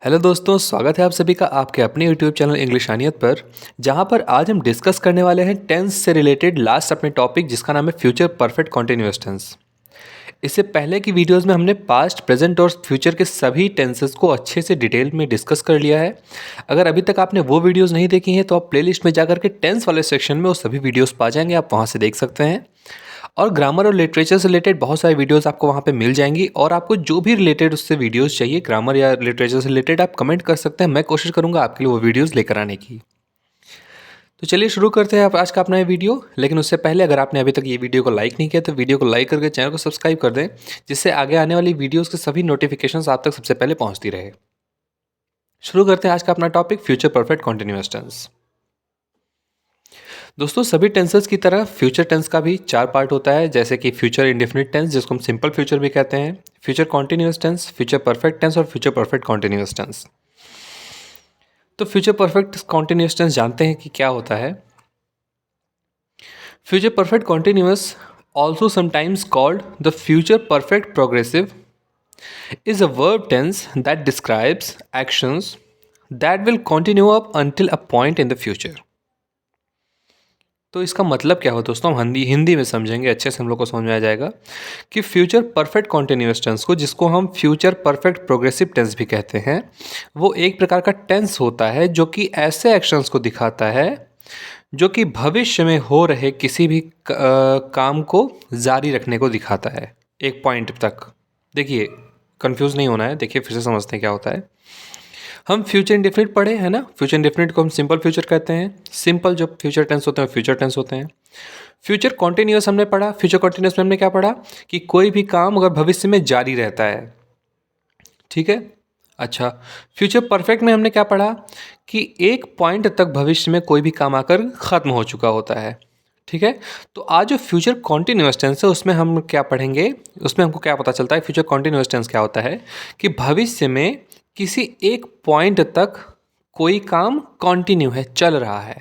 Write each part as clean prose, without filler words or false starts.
Hello दोस्तों, स्वागत है आप सभी का आपके अपने यूट्यूब चैनल इंग्लिशानियत पर। जहां पर आज हम डिस्कस करने वाले हैं टेंस से रिलेटेड लास्ट अपने टॉपिक, जिसका नाम है फ्यूचर परफेक्ट कॉन्टिन्यूअस टेंस। इससे पहले की वीडियोस में हमने पास्ट, प्रेजेंट और फ्यूचर के सभी टेंसेस को अच्छे से डिटेल में डिस्कस कर लिया है। अगर अभी तक आपने वो वीडियोस नहीं देखी हैं तो आप प्लेलिस्ट में जाकर के टेंस वाले सेक्शन में वो सभी वीडियोस पा जाएंगे, आप वहाँ से देख सकते हैं। और ग्रामर और लिटरेचर से रिलेटेड बहुत सारी वीडियोस आपको वहाँ पे मिल जाएंगी, और आपको जो भी रिलेटेड उससे वीडियोस चाहिए ग्रामर या लिटरेचर से रिलेटेड, आप कमेंट कर सकते हैं। मैं कोशिश करूँगा आपके लिए वो वीडियोस लेकर आने की। तो चलिए शुरू करते हैं आप आज का अपना ये वीडियो। लेकिन उससे पहले अगर आपने अभी तक ये वीडियो को लाइक नहीं किया तो वीडियो को लाइक करके चैनल को सब्सक्राइब कर दें, जिससे आगे आने वाली वीडियोज़ के सभी नोटिफिकेशन आप तक सबसे पहले पहुँचती रहे। शुरू करते हैं आज का अपना topic, future perfect continuous tense. दोस्तों, सभी टेंसेस की तरह फ्यूचर टेंस का भी 4 पार्ट होता है, जैसे कि फ्यूचर इंडेफिनिट टेंस, जिसको हम सिंपल फ्यूचर भी कहते हैं, future continuous tense, future perfect tense और फ्यूचर परफेक्ट कॉन्टिन्यूअस टेंस। तो फ्यूचर परफेक्ट कॉन्टिन्यूअस टेंस जानते हैं कि क्या होता है। Future perfect continuous, also sometimes called the future perfect progressive, is a verb tense that describes actions that will continue up until a point in the future. तो इसका मतलब क्या हो दोस्तों, हम हिंदी में समझेंगे, अच्छे से हम लोग को समझ में आ जाएगा कि फ्यूचर परफेक्ट कॉन्टिन्यूअस टेंस को, जिसको हम फ्यूचर परफेक्ट प्रोग्रेसिव टेंस भी कहते हैं, वो एक प्रकार का टेंस होता है जो कि ऐसे एक्शंस को दिखाता है जो कि भविष्य में हो रहे किसी भी काम को जारी रखने को दिखाता है एक पॉइंट तक। देखिए, कंफ्यूज नहीं होना है, देखिए फिर से समझते हैं क्या होता है। हम फ्यूचर इंडेफिनिट पढ़े हैं ना, फ्यूचर इंडेफिनिट को हम सिंपल फ्यूचर कहते हैं। सिंपल जो फ्यूचर टेंस होते हैं फ्यूचर टेंस होते हैं। फ्यूचर कॉन्टिन्यूअस हमने पढ़ा, फ्यूचर कॉन्टिन्यूअस में हमने क्या पढ़ा कि कोई भी काम अगर भविष्य में जारी रहता है, ठीक है। अच्छा, फ्यूचर परफेक्ट में हमने क्या पढ़ा कि एक पॉइंट तक भविष्य में कोई भी काम आकर ख़त्म हो चुका होता है, ठीक है। तो आज जो फ्यूचर कॉन्टिन्यूअस टेंस है उसमें हम क्या पढ़ेंगे, उसमें हमको क्या पता चलता है फ्यूचर कॉन्टिन्यूअस टेंस क्या होता है कि भविष्य में किसी एक पॉइंट तक कोई काम कॉन्टिन्यू है, चल रहा है।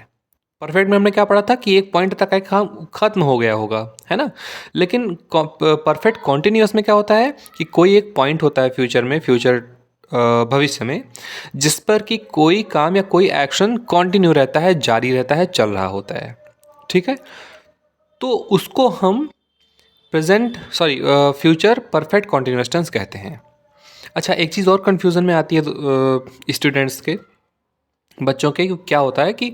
परफेक्ट में हमने क्या पढ़ा था कि एक पॉइंट तक एक काम खत्म हो गया होगा, है ना। लेकिन परफेक्ट कॉन्टिन्यूअस में क्या होता है कि कोई एक पॉइंट होता है फ्यूचर में, फ्यूचर भविष्य में, जिस पर कि कोई काम या कोई एक्शन कॉन्टिन्यू रहता है, जारी रहता है, चल रहा होता है, ठीक है। तो उसको हम फ्यूचर परफेक्ट कॉन्टिन्यूअस टेंस कहते हैं। अच्छा, एक चीज़ और कन्फ्यूज़न में आती है स्टूडेंट्स के, बच्चों के, क्या होता है कि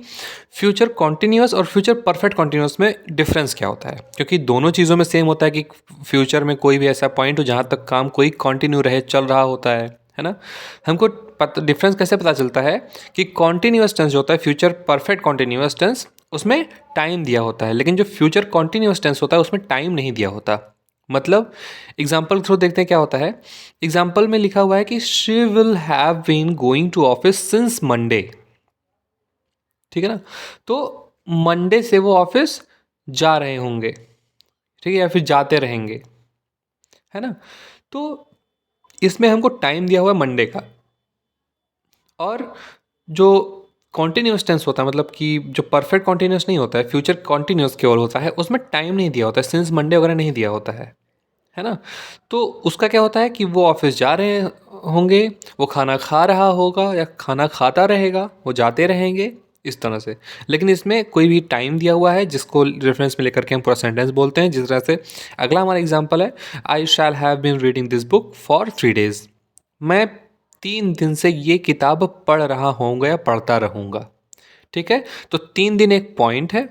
फ्यूचर कॉन्टिन्यूअस और फ्यूचर परफेक्ट कॉन्टिन्यूअस में डिफरेंस क्या होता है। क्योंकि दोनों चीज़ों में सेम होता है कि फ्यूचर में कोई भी ऐसा पॉइंट हो जहाँ तक काम कोई कॉन्टिन्यू रहे, चल रहा होता है ना। हमको डिफरेंस कैसे पता चलता है कि कॉन्टिन्यूअस टेंस जो होता है, फ्यूचर परफेक्ट कॉन्टिन्यूअस टेंस, उसमें टाइम दिया होता है, लेकिन जो फ्यूचर कॉन्टिन्यूअस टेंस होता है उसमें टाइम नहीं दिया होता। मतलब एग्जाम्पल थ्रू देखते हैं क्या होता है। एग्जाम्पल में लिखा हुआ है कि she will have been going to office since Monday, ठीक है ना। तो मंडे से वो ऑफिस जा रहे होंगे, ठीक है, या फिर जाते रहेंगे, है ना। तो इसमें हमको टाइम दिया हुआ है मंडे का। और जो कॉन्टिन्यूस टेंस होता है, मतलब कि जो परफेक्ट कॉन्टिन्यूस नहीं होता है, फ्यूचर कॉन्टिन्यूस केवल होता है, उसमें टाइम नहीं दिया होता है, सिंस मंडे वगैरह नहीं दिया होता है ना। तो उसका क्या होता है कि वो ऑफिस जा रहे होंगे, वो खाना खा रहा होगा या खाना खाता रहेगा, वो जाते रहेंगे, इस तरह से। लेकिन इसमें कोई भी टाइम दिया हुआ है जिसको रेफरेंस में लेकर के हम पूरा सेंटेंस बोलते हैं। जिस तरह से अगला हमारा एग्जांपल है, I shall have been reading this book for 3 days. मैं 3 दिन से ये किताब पढ़ रहा होऊंगा या पढ़ता रहूँगा, ठीक है। तो 3 दिन एक पॉइंट है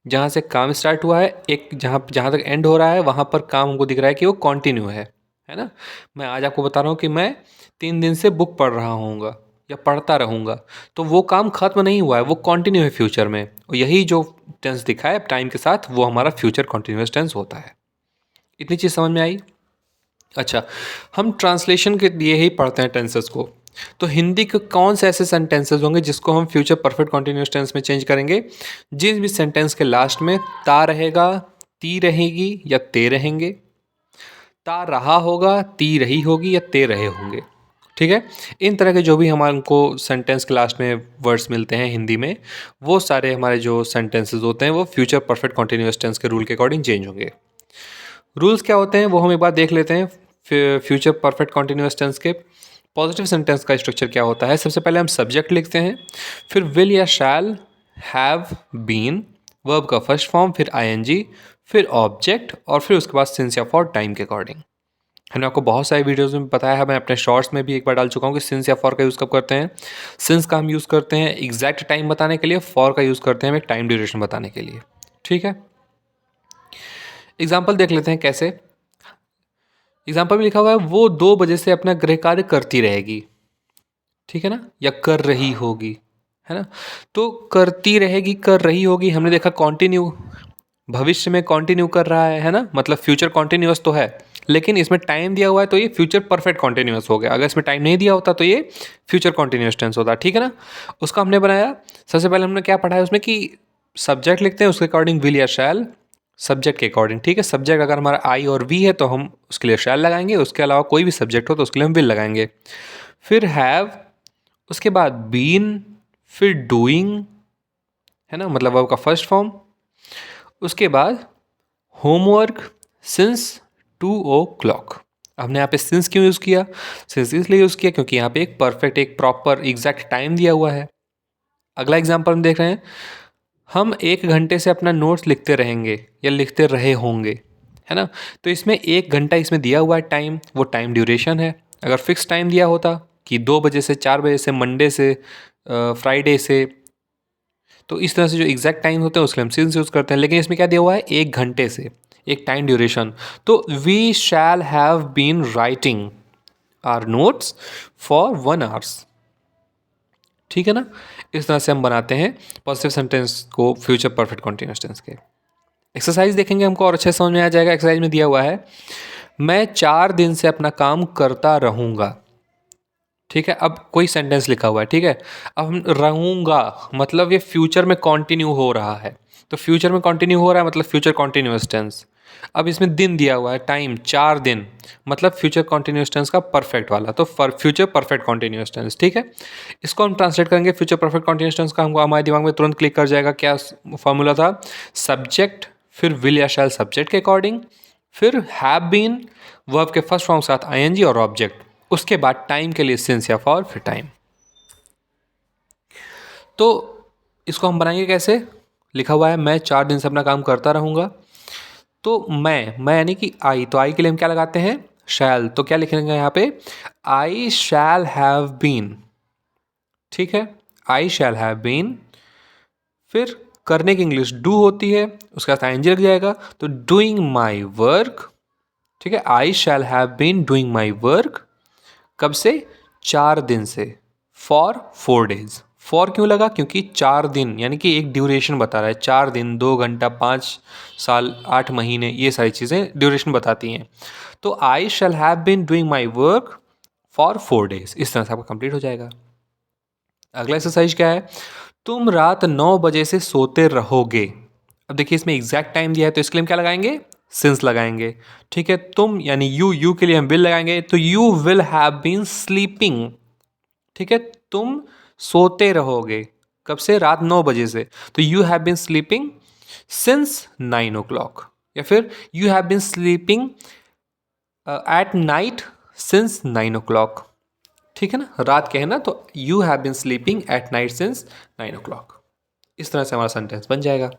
जहाँ से काम स्टार्ट हुआ है, एक जहाँ जहाँ तक एंड हो रहा है वहाँ पर काम हमको दिख रहा है कि वो कंटिन्यू है ना। मैं आज आपको बता रहा हूँ कि मैं 3 दिन से बुक पढ़ रहा होऊंगा या पढ़ता रहूँगा, तो वो काम ख़त्म नहीं हुआ है, वो कंटिन्यू है फ्यूचर में। और यही जो टेंस दिखा है टाइम के साथ, वो हमारा फ्यूचर कंटिन्यूअस टेंस होता है। इतनी चीज़ समझ में आई। अच्छा, हम ट्रांसलेशन के लिए ही पढ़ते हैं टेंसेस को। तो हिंदी के कौन से ऐसे सेंटेंसेस होंगे जिसको हम फ्यूचर परफेक्ट कॉन्टिन्यूअस टेंस में चेंज करेंगे, जिन भी सेंटेंस के लास्ट में ता रहेगा, ती रहेगी या ते रहेंगे, ता रहा होगा, ती रही होगी या ते रहे होंगे, ठीक है। इन तरह के जो भी हमको सेंटेंस के लास्ट में वर्ड्स मिलते हैं हिंदी में, वो सारे हमारे जो सेंटेंसेस होते हैं वो फ्यूचर परफेक्ट कॉन्टिन्यूअस टेंस के रूल के अकॉर्डिंग चेंज होंगे। रूल्स क्या होते हैं वो हम एक बार देख लेते हैं फ्यूचर परफेक्ट कॉन्टिन्यूअस टेंस के। पॉजिटिव सेंटेंस का स्ट्रक्चर क्या होता है? सबसे पहले हम सब्जेक्ट लिखते हैं, फिर विल या शैल, हैव, बीन, वर्ब का फर्स्ट फॉर्म, फिर आईएनजी, फिर ऑब्जेक्ट और फिर उसके बाद सिंस या फॉर टाइम के अकॉर्डिंग। मैंने आपको बहुत सारे वीडियोज़ में बताया है, मैं अपने शॉर्ट्स में भी एक बार डाल चुका हूँ कि सिंस या फॉर का यूज़ कब करते हैं। सिंस का हम यूज़ करते हैं एग्जैक्ट टाइम बताने के लिए, फॉर का यूज़ करते हैं हमें टाइम ड्यूरेशन बताने के लिए। ठीक है, एग्जाम्पल देख लेते हैं कैसे। एग्जाम्पल में लिखा हुआ है वो 2 बजे से अपना गृह कार्य करती रहेगी, ठीक है ना, या कर रही होगी, है ना। तो करती रहेगी, कर रही होगी, हमने देखा कॉन्टिन्यू, भविष्य में कॉन्टिन्यू कर रहा है ना, मतलब फ्यूचर कॉन्टिन्यूअस तो है, लेकिन इसमें टाइम दिया हुआ है तो ये फ्यूचर परफेक्ट कॉन्टिन्यूअस हो गया। अगर इसमें टाइम नहीं दिया होता तो ये फ्यूचर कॉन्टिन्यूअस टेंस होता, ठीक है ना। उसका हमने बनाया, सबसे पहले हमने क्या पढ़ा है उसमें कि सब्जेक्ट लिखते हैं उसके अकॉर्डिंग विल या शैल, सब्जेक्ट के अकॉर्डिंग, ठीक है। सब्जेक्ट अगर हमारा आई और वी है तो हम उसके लिए शैल लगाएंगे, उसके अलावा कोई भी सब्जेक्ट हो तो उसके लिए हम विल लगाएंगे। फिर हैव, उसके बाद बीन, फिर डूइंग, है ना, मतलब वर्ब का फर्स्ट फॉर्म। उसके बाद होमवर्क सिंस 2 o'clock। हमने यहाँ पे सिंस क्यों यूज़ किया? सिंस इसलिए यूज़ किया क्योंकि यहाँ पे एक परफेक्ट, एक प्रॉपर एग्जैक्ट टाइम दिया हुआ है। अगला एग्जाम्पल हम देख रहे हैं, हम 1 घंटे से अपना नोट्स लिखते रहेंगे या लिखते रहे होंगे, है ना। तो इसमें 1 घंटा इसमें दिया हुआ है टाइम, वो टाइम ड्यूरेशन है। अगर फिक्स टाइम दिया होता कि 2 बजे से 4 बजे से, मंडे से फ्राइडे से, तो इस तरह से जो एग्जैक्ट टाइम होते हैं उसके लिए हम सिंस यूज़ करते हैं। लेकिन इसमें क्या दिया हुआ है? 1 घंटे से, एक टाइम ड्यूरेशन। तो we shall have been writing our notes for 1 hours, ठीक है ना। इस तरह से हम बनाते हैं पॉजिटिव सेंटेंस को फ्यूचर परफेक्ट कॉन्टिन्यूअस टेंस के। एक्सरसाइज देखेंगे हमको और अच्छे समझ में आ जाएगा। एक्सरसाइज में दिया हुआ है मैं 4 दिन से अपना काम करता रहूँगा, ठीक है। अब कोई सेंटेंस लिखा हुआ है, ठीक है। अब हम रहूँगा मतलब ये फ्यूचर में कंटिन्यू हो रहा है, तो फ्यूचर में कंटिन्यू हो रहा है मतलब फ्यूचर कंटिन्यूअस टेंस। अब इसमें दिन दिया हुआ है टाइम 4 दिन, मतलब फ्यूचर कंटिन्यूअस टेंस का परफेक्ट वाला, तो फ्यूचर परफेक्ट कंटिन्यूअस टेंस, ठीक है। इसको हम ट्रांसलेट करेंगे फ्यूचर परफेक्ट कंटिन्यूअस टेंस का, हमको हमारे दिमाग में तुरंत क्लिक कर जाएगा क्या फॉर्मूला था? सब्जेक्ट, फिर विल या शैल सब्जेक्ट के अकॉर्डिंग, फिर हैव बीन, वर्ब के फर्स्ट फॉर्म के साथ आईएनजी और ऑब्जेक्ट, उसके बाद टाइम के लिए सिंस या फॉर, फिर टाइम। तो इसको हम बनाएंगे कैसे? लिखा हुआ है मैं 4 दिन से अपना काम करता रहूँगा, तो मैं यानी कि आई, तो आई के लिए हम क्या लगाते हैं? शैल। तो क्या लिखेंगे यहाँ पे? आई शैल हैव बीन, ठीक है, आई शैल हैव बीन। फिर करने की इंग्लिश डू होती है, उसका साथ आईएनजी लग जाएगा, तो डूइंग माई वर्क, ठीक है। I shall have been doing my work, कब से? 4 दिन से, फॉर 4 days। फॉर क्यों लगा? क्योंकि 4 दिन यानी कि एक ड्यूरेशन बता रहा है, 4 दिन, 2 घंटा, 5 साल, 8 महीने, ये सारी चीज़ें ड्यूरेशन बताती हैं। तो I shall have been doing my work for 4 days, इस तरह से आपका कंप्लीट हो जाएगा। अगला एक्सरसाइज क्या है? तुम रात 9 बजे से सोते रहोगे। अब देखिए इसमें एग्जैक्ट टाइम दिया है तो इसके लिए हम क्या लगाएंगे? सिंस लगाएंगे, ठीक है। तुम यानी यू के लिए हम विल लगाएंगे, तो you will have been sleeping, ठीक है। तुम सोते रहोगे कब से? रात 9 बजे से, तो you have been sleeping since 9 o'clock, या फिर you have been sleeping at night since 9 o'clock, ठीक है ना। रात के है ना, तो you have been sleeping at night since 9 o'clock। इस तरह से हमारा सेंटेंस बन जाएगा।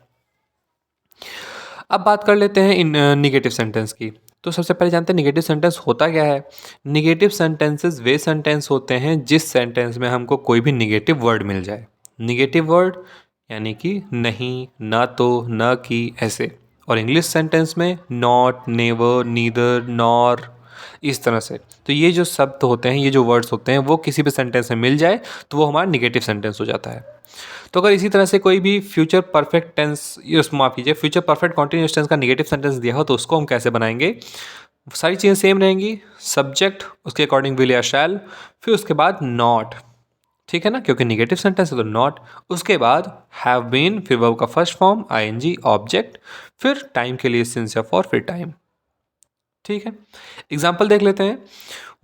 अब बात कर लेते हैं इन निगेटिव सेंटेंस की। तो सबसे पहले जानते हैं निगेटिव सेंटेंस होता क्या है। निगेटिव सेंटेंसेस वे सेंटेंस होते हैं जिस सेंटेंस में हमको कोई भी निगेटिव वर्ड मिल जाए। निगेटिव वर्ड यानी कि नहीं, ना तो, ना कि, ऐसे। और इंग्लिश सेंटेंस में नॉट, नेवर, नीदर, नॉर, इस तरह से। तो ये जो शब्द होते हैं, ये जो वर्ड्स होते हैं, वो किसी भी सेंटेंस में मिल जाए तो वो हमारा निगेटिव सेंटेंस हो जाता है। तो अगर इसी तरह से कोई भी फ्यूचर परफेक्ट टेंस, माफ़ कीजिए, फ्यूचर परफेक्ट कॉन्टिन्यूअस टेंस का निगेटिव सेंटेंस दिया हो तो उसको हम कैसे बनाएंगे? सारी चीज़ें सेम रहेंगी, सब्जेक्ट उसके अकॉर्डिंग विल या शैल, फिर उसके बाद नॉट, ठीक है ना, क्योंकि निगेटिव सेंटेंस है तो नॉट। उसके बाद हैव बीन, फिर वर्ब का फर्स्ट फॉर्म आईएनजी, ऑब्जेक्ट, फिर टाइम के लिए सिंस या फॉर, फिर टाइम, ठीक है। एग्जाम्पल देख लेते हैं।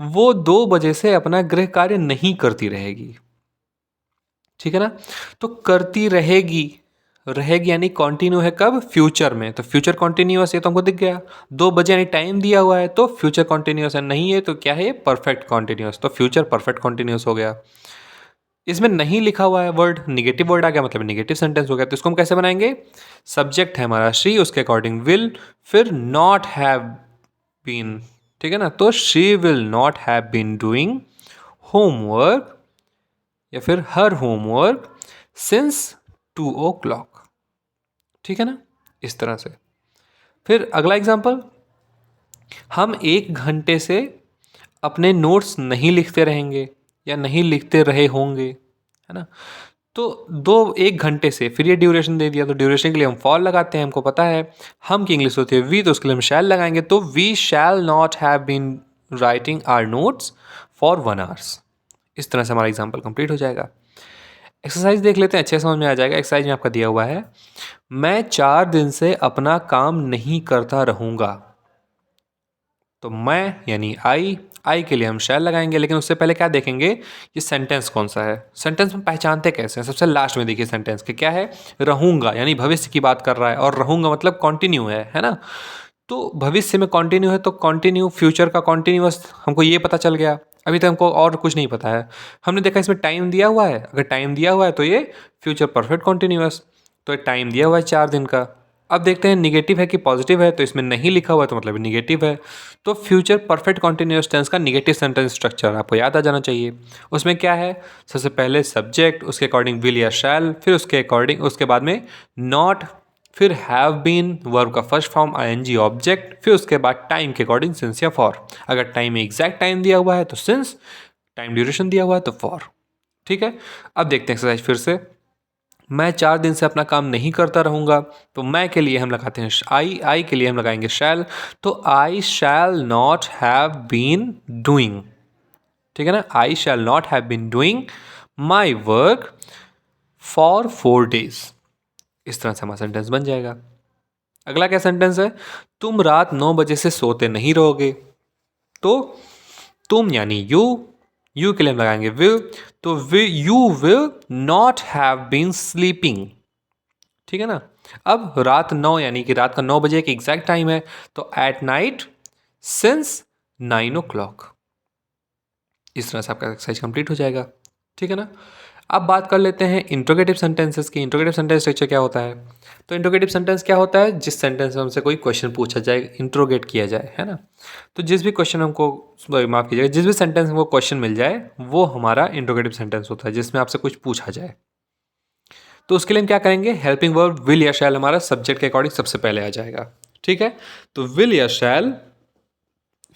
वो 2 बजे से अपना गृह कार्य नहीं करती रहेगी, ठीक है ना। तो करती रहेगी, रहेगी यानी कॉन्टिन्यू है कब, फ्यूचर में, तो फ्यूचर कॉन्टिन्यूअस ये तो हमको दिख गया। 2 बजे यानी टाइम दिया हुआ है तो फ्यूचर कॉन्टिन्यूअस है, नहीं है तो क्या है, परफेक्ट कॉन्टिन्यूअस, तो फ्यूचर परफेक्ट कॉन्टिन्यूअस हो गया। इसमें नहीं लिखा हुआ है वर्ड, निगेटिव वर्ड आ गया, मतलब निगेटिव सेंटेंस हो गया। तो इसको हम कैसे बनाएंगे, सब्जेक्ट है हमारा शी, उसके अकॉर्डिंग विल, फिर नॉट हैव बीन, ठीक है ना, तो she will not have been doing homework या फिर हर होमवर्क सिंस 2 o'clock, ठीक है ना, इस तरह से। फिर अगला एग्जाम्पल, हम 1 घंटे से अपने नोट्स नहीं लिखते रहेंगे या नहीं लिखते रहे होंगे, है ना, तो 1 घंटे से, फिर ये ड्यूरेशन दे दिया, तो ड्यूरेशन के लिए हम फॉर लगाते हैं, हमको पता है हम की इंग्लिश होती है वी, तो उसके लिए हम शैल लगाएंगे, तो we shall not have been writing our notes for 1 hour। इस तरह से हमारा एग्जाम्पल कंप्लीट हो जाएगा। एक्सरसाइज देख लेते हैं, अच्छे समझ में आ जाएगा। एक्सरसाइज में आपका दिया हुआ है, मैं 4 दिन से अपना काम नहीं करता रहूँगा, तो मैं यानी आई के लिए हम शैल लगाएंगे, लेकिन उससे पहले क्या देखेंगे, ये सेंटेंस कौन सा है, सेंटेंस में पहचानते कैसे हैं, सबसे लास्ट में देखिए सेंटेंस के क्या है, रहूँगा यानी भविष्य की बात कर रहा है, और रहूँगा मतलब कॉन्टिन्यू है ना, तो भविष्य में कॉन्टिन्यू है तो कॉन्टिन्यू, फ्यूचर का कॉन्टिन्यूअस हमको ये पता चल गया। अभी तक हमको और कुछ नहीं पता है, हमने देखा इसमें टाइम दिया हुआ है, अगर टाइम दिया हुआ है तो ये फ्यूचर परफेक्ट कॉन्टिन्यूअस, तो ये टाइम दिया हुआ है 4 दिन का। अब देखते हैं निगेटिव है कि पॉजिटिव है, तो इसमें नहीं लिखा हुआ है तो मतलब निगेटिव है, तो फ्यूचर परफेक्ट कॉन्टिन्यूअस टेंस का निगेटिव सेंटेंस स्ट्रक्चर आपको याद आ जाना चाहिए। उसमें क्या है, सबसे पहले सब्जेक्ट, उसके अकॉर्डिंग विल या शैल, फिर उसके अकॉर्डिंग उसके बाद में नॉट, फिर हैव बीन वर्ब का फर्स्ट फॉर्म आईएनजी ऑब्जेक्ट, फिर उसके बाद टाइम के अकॉर्डिंग सिंस या फॉर, अगर टाइम में एग्जैक्ट टाइम दिया हुआ है तो सिंस, टाइम ड्यूरेशन दिया हुआ है तो फॉर, ठीक है। अब देखते हैं एक्सरसाइज फिर से, मैं 4 दिन से अपना काम नहीं करता रहूँगा, तो मैं के लिए हम लगाते हैं आई के लिए हम लगाएंगे शैल, तो I shall not have been doing, ठीक है ना, I shall not have been doing my work for 4 days। इस तरह से हमारा सेंटेंस बन जाएगा। अगला क्या सेंटेंस है, तुम रात 9 बजे से सोते नहीं रहोगे, तो तुम यानी यू के लिए हम लगाएंगे विल, तो you will not have been sleeping, ठीक है ना। अब रात 9 यानी कि रात का 9 बजे एक एग्जैक्ट टाइम है, तो एट नाइट सिंस 9 o'clock। इस तरह से आपका एक्सरसाइज कंप्लीट हो जाएगा, ठीक है ना। अब बात कर लेते हैं इंट्रोगेटिव सेंटेंसेस की। इंट्रोगेटिव सेंटेंस स्ट्रक्चर क्या होता है, तो इंट्रोगेटिव सेंटेंस क्या होता है, जिस सेंटेंस में हमसे कोई क्वेश्चन पूछा जाए, इंट्रोगेट किया जाए, है ना, तो जिस भी क्वेश्चन हमको, माफ कीजिएगा, जिस भी सेंटेंस हमको क्वेश्चन मिल जाए वो हमारा इंट्रोगेटिव सेंटेंस होता है, जिसमें आपसे कुछ पूछा जाए। तो उसके लिए हम क्या करेंगे, हेल्पिंग वर्ब विल या शैल हमारा सब्जेक्ट के अकॉर्डिंग सबसे पहले आ जाएगा, ठीक है, तो विल या शैल,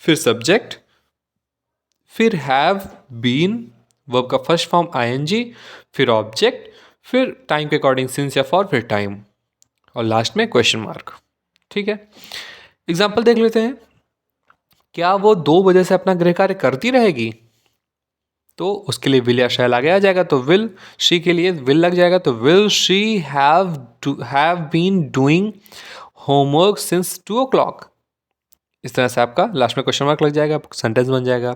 फिर सब्जेक्ट, फिर हैव बीन वर्ब का फर्स्ट फॉर्म आईएनजी, फिर ऑब्जेक्ट, फिर टाइम के अकॉर्डिंग सिंस या फॉर, फिर टाइम, और लास्ट में क्वेश्चन मार्क, ठीक है। एग्जाम्पल देख लेते हैं, क्या वो 2 बजे से अपना गृह कार्य करती रहेगी, तो उसके लिए विल या शैल आगे आ जाएगा, तो विल, शी के लिए विल लग जाएगा, तो will she have been doing homework since 2 o'clock। इस तरह से आपका लास्ट में क्वेश्चन मार्क लग जाएगा, सेंटेंस बन जाएगा।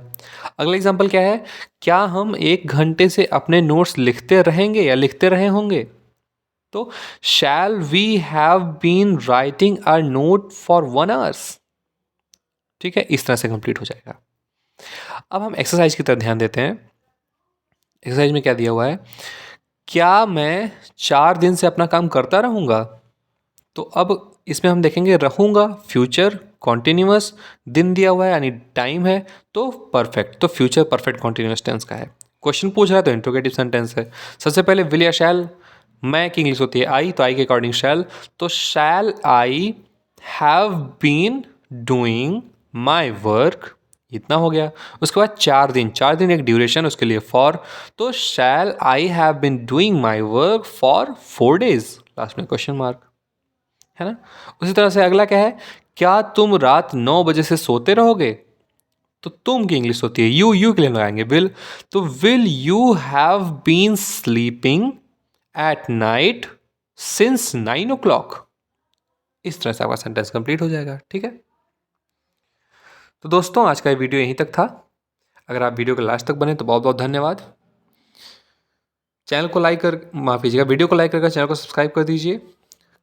अगला एग्जांपल क्या है, क्या हम 1 घंटे से अपने नोट्स लिखते रहेंगे या लिखते रहे होंगे, तो shall we have been writing our note for 1 hour, ठीक है, इस तरह से कंप्लीट हो जाएगा। अब हम एक्सरसाइज की तरफ ध्यान देते हैं। एक्सरसाइज में क्या दिया हुआ है, क्या मैं 4 दिन से अपना काम करता रहूँगा, तो अब इसमें हम देखेंगे रहूँगा फ्यूचर कॉन्टिन्यूअस, दिन दिया हुआ है यानी टाइम है, तो परफेक्ट, तो फ्यूचर परफेक्ट कॉन्टिन्यूअस टेंस का है। क्वेश्चन पूछ रहा है तो इंट्रोगेटिव सेंटेंस है। सबसे पहले विल या शैल, मैं की इंग्लिश होती है आई, तो आई के अकॉर्डिंग शैल, तो shall I have been doing my work, इतना हो गया। उसके बाद 4 दिन एक ड्यूरेशन, उसके लिए फॉर, तो shall I have been doing my work for 4 days, last में क्वेश्चन मार्क, है ना। उसी तरह से अगला क्या है, क्या तुम रात 9 बजे से सोते रहोगे, तो तुम की इंग्लिश होती है यू के लिए लगाएंगे विल, तो will you have been sleeping at night since 9 o'clock। इस तरह से आपका सेंटेंस कंप्लीट हो जाएगा, ठीक है। तो दोस्तों आज का ये वीडियो यहीं तक था। अगर आप वीडियो के लास्ट तक बने तो बहुत बहुत धन्यवाद। चैनल को लाइक कर माफ़ कीजिएगा, वीडियो को लाइक करके चैनल को सब्सक्राइब कर दीजिए।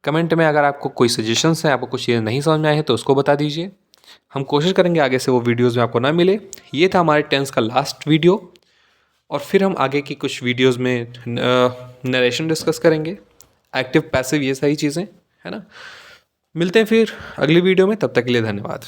कमेंट में अगर आपको कोई सजेशंस हैं, आपको कुछ चीज़ें नहीं समझ में आई है तो उसको बता दीजिए। हम कोशिश करेंगे आगे से वो वीडियोज़ में आपको ना मिले। ये था हमारे टेंस का लास्ट वीडियो, और फिर हम आगे की कुछ वीडियोज़ में नरेशन डिस्कस करेंगे, एक्टिव पैसिव ये सारी चीज़ें, है ना। मिलते हैं फिर अगली वीडियो में, तब तक के लिए धन्यवाद।